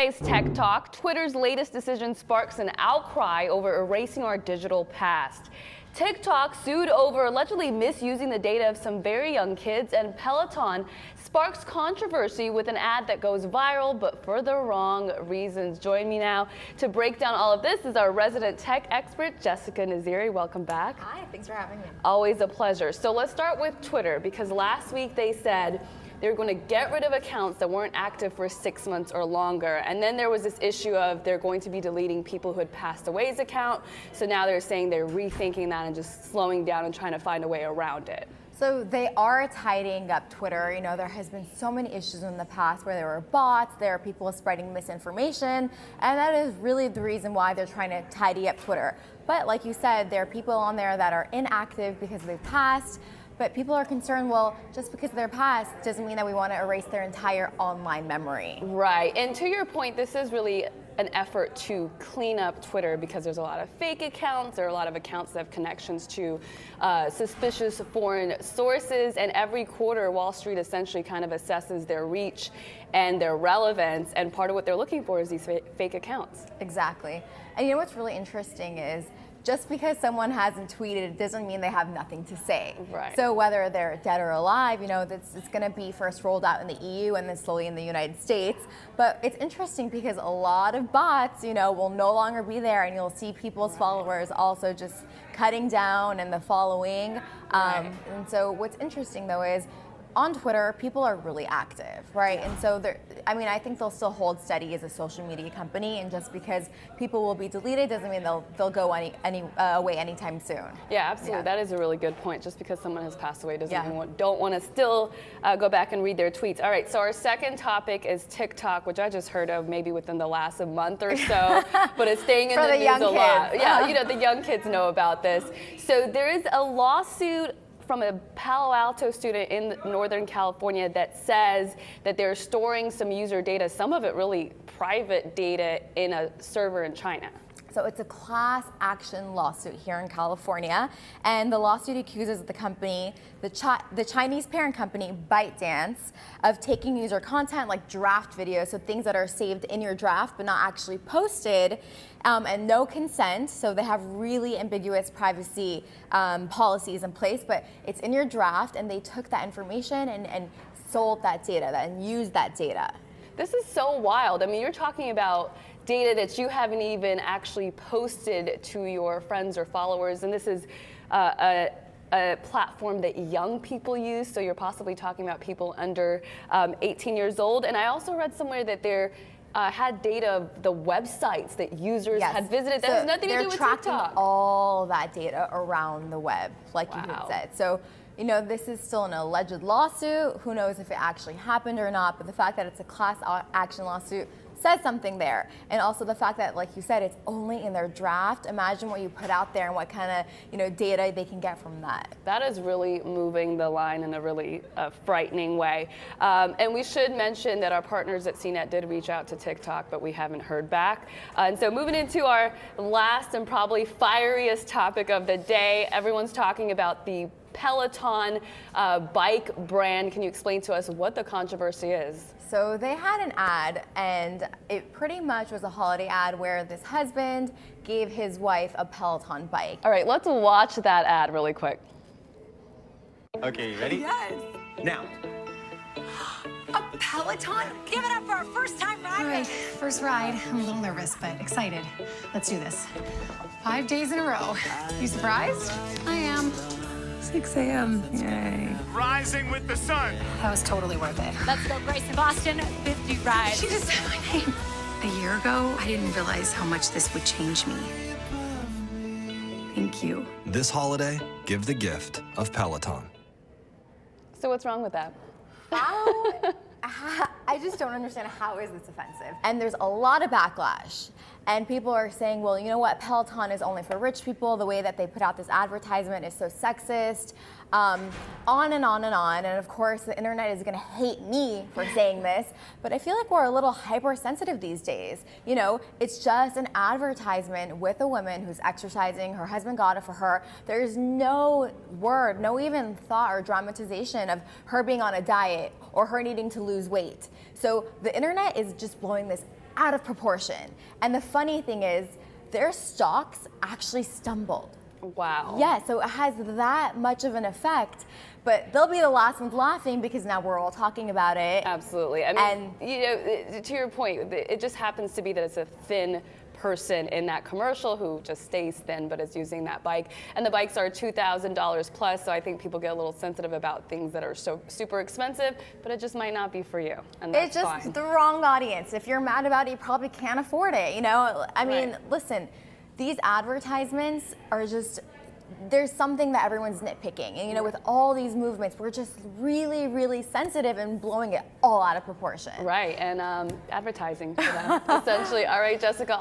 Today's Tech Talk. Twitter's latest decision sparks an outcry over erasing our digital past. TikTok sued over allegedly misusing the data of some very young kids, and Peleton sparks controversy with an ad that goes viral, but for the wrong reasons. Join me now to break down all of this is our resident tech expert, Jessica Naziri. Welcome back. Hi, thanks for having me. Always a pleasure. So let's start with Twitter, because last week they said they were going to get rid of accounts that weren't active for 6 months or longer. And then there was this issue of they're going to be deleting people who had passed away's account. So now they're saying they're rethinking that and just slowing down and trying to find a way around it. So they are tidying up Twitter. You know, there has been so many issues in the past where there were bots, there are people spreading misinformation, and that is really the reason why they're trying to tidy up Twitter. But like you said, there are people on there that are inactive because they've passed. But people are concerned, well, just because they're passed doesn't mean that we want to erase their entire online memory. Right, and to your point, this is really an effort to clean up Twitter because there's a lot of fake accounts, there are a lot of accounts that have connections to suspicious foreign sources, and every quarter Wall Street essentially kind of assesses their reach and their relevance, and part of what they're looking for is these fake accounts. Exactly. And you know what's really interesting is just because someone hasn't tweeted, it doesn't mean they have nothing to say. Right. So whether they're dead or alive, you know, it's going to be first rolled out in the EU and then slowly in the United States. But it's interesting because a lot of bots, you know, will no longer be there, and you'll see people's followers also just cutting down and the following. Right. And so what's interesting though is, on Twitter, people are really active, right? And so, I think they'll still hold steady as a social media company, and just because people will be deleted doesn't mean they'll go away anytime soon. Yeah, absolutely. Yeah. That is a really good point. Just because someone has passed away doesn't mean we don't want to still go back and read their tweets. All right, so our second topic is TikTok, which I just heard of maybe within the last month or so, but it's staying in the news a lot. Yeah, you know, the young kids know about this. So there is a lawsuit from a Palo Alto student in Northern California that says that they're storing some user data, some of it really private data, in a server in China. So it's a class action lawsuit here in California, and the lawsuit accuses the company, the Chinese parent company ByteDance, of taking user content like draft videos, so things that are saved in your draft but not actually posted, and no consent. So they have really ambiguous privacy policies in place, but it's in your draft, and they took that information and sold that data and used that data. This is so wild. I mean, you're talking about data that you haven't even actually posted to your friends or followers, and this is a platform that young people use, so you're possibly talking about people under 18 years old. And I also read somewhere that there had data of the websites that users had visited. That has nothing to do with TikTok. They're tracking all that data around the web, like you had said. So, you know, this is still an alleged lawsuit. Who knows if it actually happened or not, but the fact that it's a class action lawsuit says something there. And also the fact that, like you said, it's only in their draft. Imagine what you put out there and what kind of, you know, data they can get from that. That is really moving the line in a really frightening way. And we should mention that our partners at CNET did reach out to TikTok, but we haven't heard back. And so moving into our last and probably fieriest topic of the day, everyone's talking about the Peleton bike brand. Can you explain to us what the controversy is? So they had an ad, and it pretty much was a holiday ad where this husband gave his wife a Peleton bike. All right, let's watch that ad really quick. Okay, you ready? Yes. Now. A Peloton? Give it up for our first time riding. All right, first ride. I'm a little nervous, but excited. Let's do this. 5 days in a row. You surprised? I am. 6 a.m. Yay. Rising with the sun. That was totally worth it. Let's go, Grace in Boston. 50 rides. She just said my name. A year ago, I didn't realize how much this would change me. Thank you. This holiday, give the gift of Peleton. So what's wrong with that? I just don't understand, how is this offensive? And there's a lot of backlash. And people are saying, well, you know what, Peloton is only for rich people. The way that they put out this advertisement is so sexist. On and on and on. And of course, the internet is going to hate me for saying this, but I feel like we're a little hypersensitive these days. You know, it's just an advertisement with a woman who's exercising. Her husband got it for her. There's no word, no even thought or dramatization of her being on a diet or her needing to lose weight. So the internet is just blowing this out of proportion. And the funny thing is, their stocks actually stumbled. Wow. Yeah, so it has that much of an effect, but they'll be the last ones laughing because now we're all talking about it. Absolutely. I mean, you know, to your point, it just happens to be that it's a thin person in that commercial who just stays thin but is using that bike, and the bikes are $2,000 plus, so I think people get a little sensitive about things that are so super expensive, but it just might not be for you, and that's It's just fine. the wrong audience. If you're mad about it, you probably can't afford it, you know? I mean, listen, these advertisements are just, there's something that everyone's nitpicking, and you know, with all these movements, we're just really, really sensitive and blowing it all out of proportion. Right, and advertising for them, essentially. All right, Jessica.